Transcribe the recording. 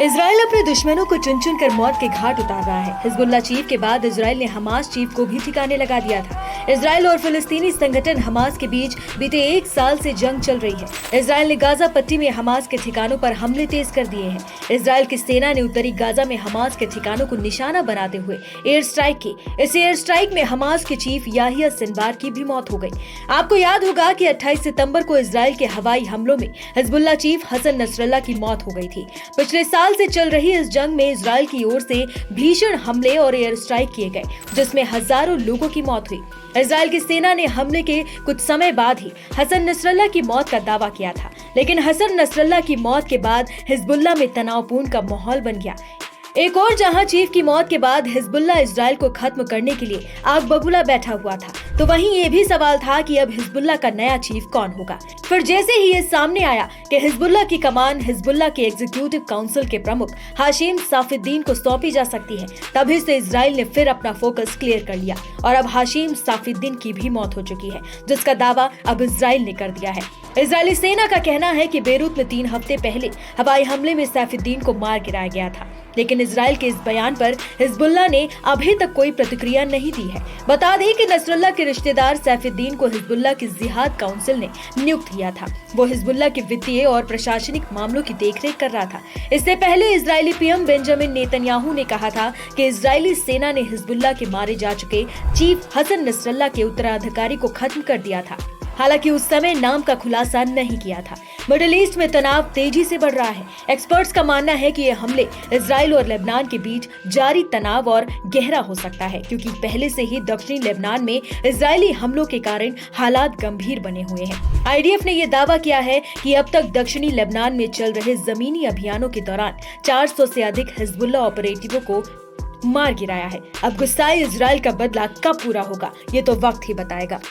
Israel अपने दुश्मनों को चुन चुन कर मौत के घाट उतार रहा है। हिजबुल्लाह चीफ के बाद इजराइल ने हमास चीफ को भी ठिकाने लगा दिया था। इजराइल और फिलिस्तीनी संगठन हमास के बीच बीते 1 साल से जंग चल रही है। इजराइल ने गाजा पट्टी में हमास के ठिकानों पर हमले तेज कर दिए हैं। इजराइल की सेना ने उत्तरी गाजा में हमास के ठिकानों को निशाना बनाते हुए एयर स्ट्राइक की। इस एयर स्ट्राइक में हमास के चीफ याहिया सिनवार की भी मौत हो गई। आपको याद होगा कि 28 सितंबर को इजराइल के हवाई हमलों में हिजबुल्लाह चीफ हसन नसरल्लाह की मौत हो गई थी। पिछले साल से चल रही इस जंग में इजराइल की ओर से भीषण हमले और एयर स्ट्राइक किए गए, जिसमें हजारों लोगों की मौत हुई। इजराइल की सेना ने हमले के कुछ समय बाद ही हसन नसरल्लाह की मौत का दावा किया था, लेकिन हसन नसरल्लाह की मौत के बाद हिजबुल्लाह में तनावपूर्ण का माहौल बन गया। एक और जहां चीफ की मौत के बाद हिजबुल्लाह इजराइल को खत्म करने के लिए आग बबूला बैठा हुआ था, तो वहीं ये भी सवाल था कि अब हिजबुल्लाह का नया चीफ कौन होगा। फिर जैसे ही ये सामने आया कि हिजबुल्लाह की कमान हिजबुल्लाह के एग्जीक्यूटिव काउंसिल के प्रमुख हाशिम साफिद्दीन को सौंपी जा सकती है, तभी से इजराइल ने फिर अपना फोकस क्लियर कर लिया और अब हाशिम साफिद्दीन की भी मौत हो चुकी है, जिसका दावा अब इजराइल ने कर दिया है। इजरायली सेना का कहना है कि बेरूत में 3 हफ्ते पहले हवाई हमले में सैफुद्दीन को मार गिराया गया था, लेकिन इजराइल के इस बयान पर हिजबुल्लाह ने अभी तक कोई प्रतिक्रिया नहीं दी है। बता दें कि नसरल्लाह के रिश्तेदार सैफुद्दीन को हिजबुल्लाह की जिहाद काउंसिल ने नियुक्त किया था। वो हिजबुल्लाह के वित्तीय और प्रशासनिक मामलों की देखरेख कर रहा था। इससे पहले इजरायली पीएम बेंजामिन नेतन्याहू ने कहा था कि इजरायली सेना ने हिजबुल्लाह के मारे जा चुके चीफ हसन नसरल्लाह के उत्तराधिकारी को खत्म कर दिया था। हालांकि उस समय नाम का खुलासा नहीं किया था। मिडिल ईस्ट में तनाव तेजी से बढ़ रहा है। एक्सपर्ट्स का मानना है कि ये हमले इजराइल और लेबनान के बीच जारी तनाव और गहरा हो सकता है, क्योंकि पहले से ही दक्षिणी लेबनान में इजरायली हमलों के कारण हालात गंभीर बने हुए हैं। आईडीएफ ने यह दावा किया है कि अब तक दक्षिणी लेबनान में चल रहे जमीनी अभियानों के दौरान 400 से अधिक हिजबुल्लाह ऑपरेटिवों को मार गिराया है। अब गुस्साए इजराइल का बदला कब पूरा होगा, ये तो वक्त ही बताएगा।